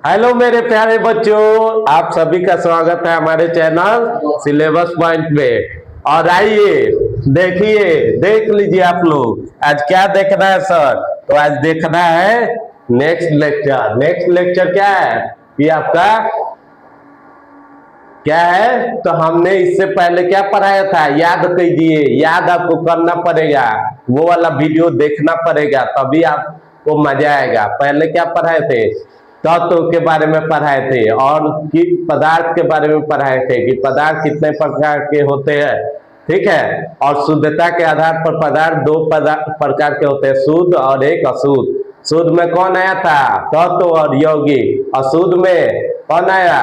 Hello मेरे प्यारे बच्चों, आप सभी का स्वागत है हमारे चैनल सिलेबस पॉइंट में। और आइए देखिए, देख लीजिए आप लोग आज क्या देखना है सर। तो आज देखना है नेक्स्ट लेक्चर। नेक्स्ट लेक्चर क्या है कि आपका क्या है, तो हमने इससे पहले क्या पढ़ाया था याद कीजिए। याद आपको करना पड़ेगा, वो वाला वीडियो देखना पड़ेगा, तभी आपको मजा आएगा। पहले क्या पढ़ाए थे, तत्व के बारे में पढ़ाए थे और कि पदार्थ के बारे में पढ़ाए थे कि पदार्थ कितने प्रकार के होते हैं, ठीक है। और शुद्धता के आधार पर पदार्थ दो प्रकार के होते हैं, शुद्ध और एक अशुद्ध। शुद्ध में कौन आया था, तत्व और यौगिक। अशुद्ध में कौन आया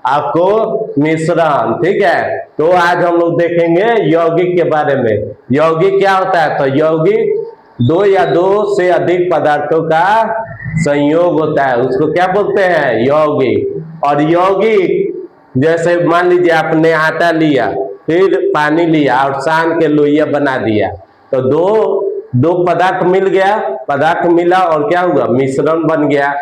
आपको, मिश्रण, ठीक है। तो आज हम लोग देखेंगे यौगिक के बारे में। यौगिक क्या होता है, तो यौगिक दो या दो से अधिक पदार्थों का संयोग होता है, उसको क्या बोलते हैं, यौगिक। और यौगिक जैसे मान लीजिए आपने आटा लिया, फिर पानी लिया और सान के लोइया बना दिया, तो दो दो पदार्थ मिल गया, पदार्थ मिला और क्या हुआ, मिश्रण बन गया।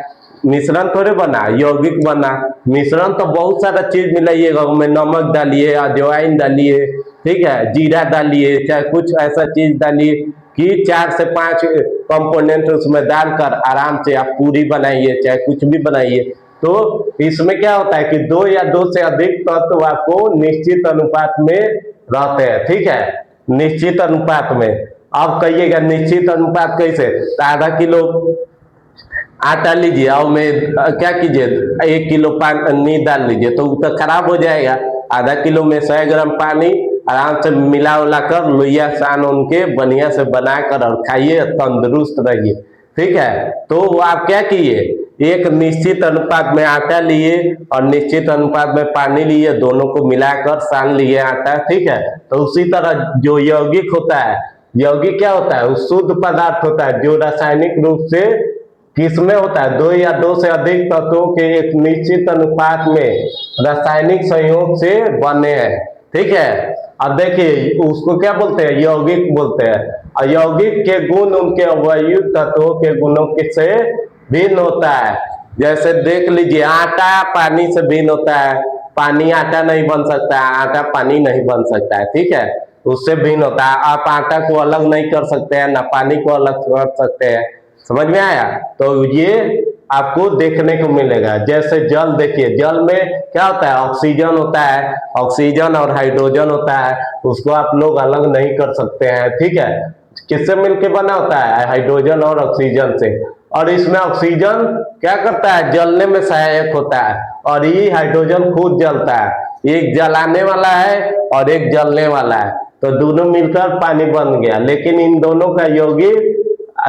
मिश्रण थोड़े बना, यौगिक बना। मिश्रण तो बहुत सारा चीज मिलाइएगा, उसमें नमक डालिए, अजवाइन डालिए, ठीक है, जीरा डालिए, चाहे कुछ ऐसा चीज डालिए कि 4 से 5 कंपोनेंट उसमें डालकर आराम से आप पूरी बनाइए, चाहे कुछ भी बनाइए। तो इसमें क्या होता है कि दो या दो से अधिक तत्व आपको निश्चित अनुपात में रहते हैं, ठीक है, निश्चित अनुपात में। अब कहिएगा निश्चित अनुपात कैसे, तो आधा किलो आटा लीजिए और में क्या कीजिए, 1 किलो पानी डाल लीजिए, तो वो तो खराब हो जाएगा। आधा किलो में 100 ग्राम पानी आराम से मिला उला कर लोइया सान उनके बढ़िया से बनाकर और खाइए, तंदुरुस्त रहिए, ठीक है। तो वो आप क्या किए, एक निश्चित अनुपात में आटा लिए और निश्चित अनुपात में पानी लिए, दोनों को मिलाकर सान लिए आटा, ठीक है। तो उसी तरह जो यौगिक होता है, यौगिक क्या होता है, वो शुद्ध पदार्थ होता है जो रासायनिक रूप से किसमें होता है, दो या दो से अधिक तत्वों के एक निश्चित अनुपात में रासायनिक संयोग से बने हैं, ठीक है। अब देखिए उसको क्या बोलते हैं, यौगिक बोलते हैं। और यौगिक के गुण उनके अवयव तत्वों के गुणों से भिन्न होता है। जैसे देख लीजिए, आटा पानी से भिन्न होता है, पानी आटा नहीं बन सकता है, आटा पानी नहीं बन सकता है, ठीक है, उससे भिन्न होता है। आप आटा को अलग नहीं कर सकते हैं, ना पानी को अलग कर सकते हैं, समझ में आया। तो ये आपको देखने को मिलेगा। जैसे जल देखिए, जल में क्या होता है, ऑक्सीजन होता है, ऑक्सीजन और हाइड्रोजन होता है, उसको आप लोग अलग नहीं कर सकते हैं, ठीक है। किससे मिलके बना होता है, हाइड्रोजन और ऑक्सीजन से। और इसमें ऑक्सीजन क्या करता है, जलने में सहायक होता है, और ये हाइड्रोजन खुद जलता है। एक जलाने वाला है और एक जलने वाला है, तो दोनों मिलकर पानी बन गया। लेकिन इन दोनों का यौगिक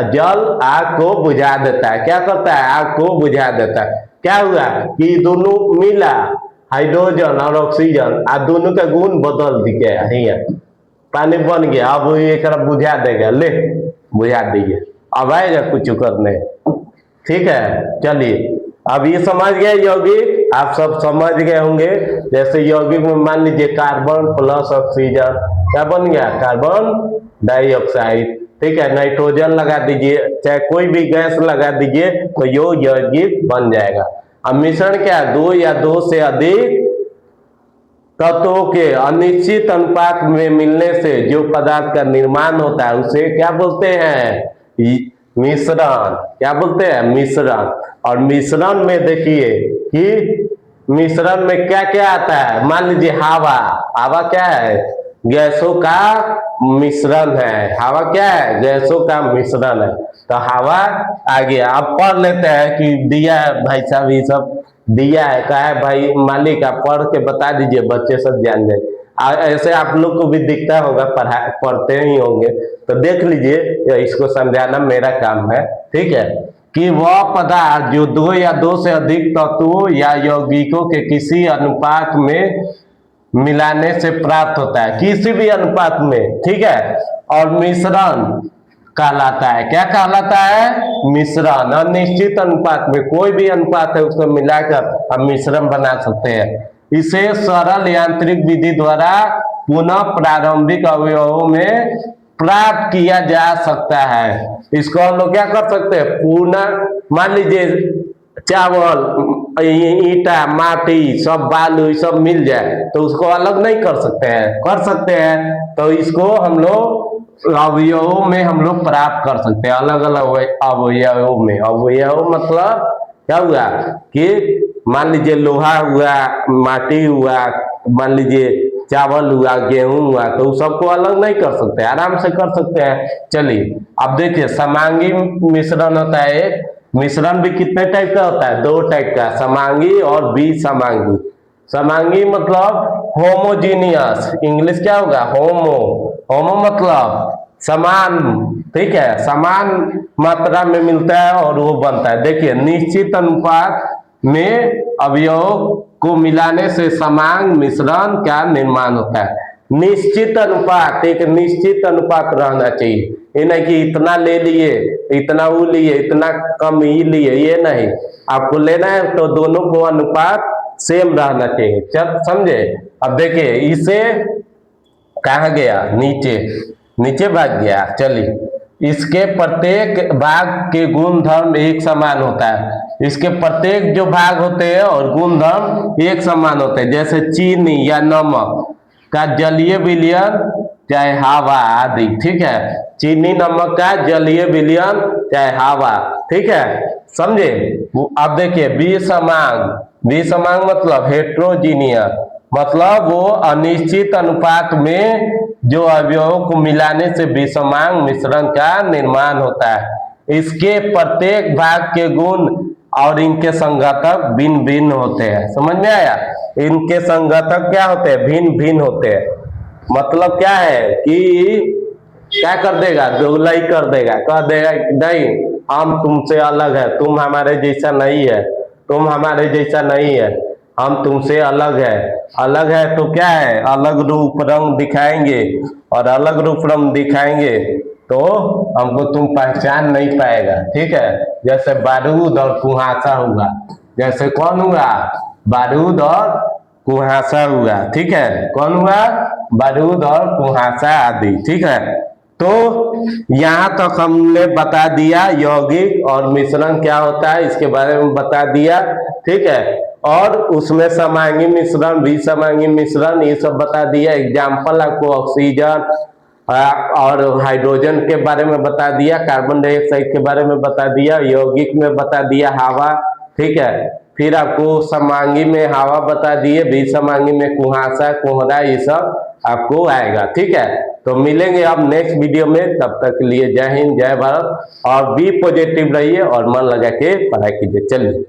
जल आग को बुझा देता है, क्या करता है, आग को बुझा देता है। क्या हुआ कि दोनों मिला, हाइड्रोजन और ऑक्सीजन, आ दोनों का गुण बदल गया, पानी बन गया। अब एक बुझा देगा, ले बुझा दीजिए, अब आएगा कुछ करने, ठीक है। चलिए अब ये समझ गए यौगिक, आप सब समझ गए होंगे। जैसे यौगिक में मान लीजिए कार्बन प्लस ऑक्सीजन क्या बन गया, कार्बन डाइऑक्साइड, ठीक है। नाइट्रोजन लगा दीजिए, चाहे कोई भी गैस लगा दीजिए, तो यो यौगिक बन जाएगा। अब मिश्रण क्या, दो या दो से अधिक तत्वों के अनिश्चित अनुपात में मिलने से जो पदार्थ का निर्माण होता है उसे क्या बोलते हैं, मिश्रण। क्या बोलते हैं, मिश्रण। और मिश्रण में देखिए कि मिश्रण में क्या क्या आता है, मान लीजिए हवा, हवा क्या है, गैसों का मिश्रण है। हवा क्या है, गैसों का मिश्रण है। तो हवा आ गया। अब पढ़ लेते हैं कि दिया है भाई साहब, ये सब दिया है, कहा है भाई मालिक, आप पढ़ के बता दीजिए, बच्चे सब जान जाए। ऐसे आप लोग को भी दिखता होगा, पढ़ते ही होंगे, तो देख लीजिए, इसको समझाना मेरा काम है, ठीक है। कि वह पदार्थ जो दो या दो से अधिक तत्वों या यौगिकों के किसी अनुपात में मिलाने से प्राप्त होता है, किसी भी अनुपात में, ठीक है। और मिश्रण कहलाता है, क्या कहलाता है, मिश्रण। अनिश्चित अनुपात में, कोई भी अनुपात है उसको मिलाकर हम मिश्रण बना सकते हैं। इसे सरल यांत्रिक विधि द्वारा पुनः प्रारंभिक अवयवों में प्राप्त किया जा सकता है। इसको हम लोग क्या कर सकते हैं, पुनः मान लीजिए चावल, ईंटा, माटी, सब बालू सब मिल जाए तो उसको अलग नहीं कर सकते हैं? कर सकते हैं। तो इसको हम लोग अवयवों में हम लोग प्राप्त कर सकते हैं, अलग अलग अवयवों में। अवयव मतलब क्या हुआ कि मान लीजिए लोहा हुआ, माटी हुआ, मान लीजिए चावल हुआ, गेहूं हुआ, तो सबको अलग नहीं कर सकते, आराम से कर सकते हैं। चलिए अब देखिए समांगी मिश्रण होता है। एक मिश्रण भी कितने टाइप का होता है? 2 टाइप का, समांगी और विसमांगी। समांगी मतलब होमोजीनियस, इंग्लिश क्या होगा? होमो। होमो मतलब समान, ठीक है, समान मात्रा में मिलता है और वो बनता है। देखिए निश्चित अनुपात में अवयव को मिलाने से समान मिश्रण का निर्माण होता है। निश्चित अनुपात, एक निश्चित अनुपात रहना चाहिए। ये नहीं कि इतना ले लिए, इतना वो लिए, इतना कम ही लिए, ये नहीं। आपको लेना है तो दोनों को अनुपात सेम रहना चाहिए। चल समझे? अब देखिए इसे कहा गया, नीचे, नीचे भाग गया। चलिए इसके प्रत्येक भाग के गुण धर्म एक समान होता है। इसके प्रत्येक जो भाग होते हैं और गुण धर्म एक समान होते हैं। जैसे चीनी या नमक का जलीय विलयन चाहे हवा आदि, ठीक है। चीनी नमक का जलीय विलयन चाहे हवा, ठीक है, समझे? अब देखिए विसमांग, विसमांग मतलब हेट्रोजीनियस, मतलब वो अनिश्चित अनुपात में जो अवयवों को मिलाने से विषमांग मिश्रण का निर्माण होता है। इसके प्रत्येक भाग के गुण और इनके संघटक भिन्न भिन्न होते हैं। समझ में आया? इनके संघटक क्या होते हैं? भिन्न भिन्न होते हैं। मतलब क्या है कि क्या कर देगा? दोगलाई कर देगा, कह देगा नहीं हम तुमसे अलग है, तुम हमारे जैसा नहीं है, तुम हमारे जैसा नहीं है, हम तुमसे अलग है। अलग है तो क्या है? अलग रूप रंग दिखाएंगे, और अलग रूप रंग दिखाएंगे तो हमको तुम पहचान नहीं पाएगा, ठीक है। जैसे बारूद और कुहासा हुआ, जैसे कौन हुआ? बारूद और कुहासा हुआ, ठीक है। कौन हुआ? बारूद और कुहासा आदि, ठीक है। तो यहाँ तक हमने बता दिया यौगिक और मिश्रण क्या होता है, इसके बारे में बता दिया, ठीक है। और उसमें समांगी मिश्रण, विसमांगी मिश्रण, ये सब बता दिया। एग्जाम्पल आपको ऑक्सीजन और हाइड्रोजन के बारे में बता दिया, कार्बन डाइऑक्साइड के बारे में बता दिया, यौगिक में बता दिया हवा, ठीक है। फिर आपको समांगी में हवा बता दिए, विसमांगी में कुहासा, कोहरा, ये सब आपको आएगा, ठीक है। तो मिलेंगे अब नेक्स्ट वीडियो में, तब तक के लिए जय हिंद, जय भारत, और बी पॉजिटिव रहिए और मन लगा के पढ़ाई कीजिए। चलिए।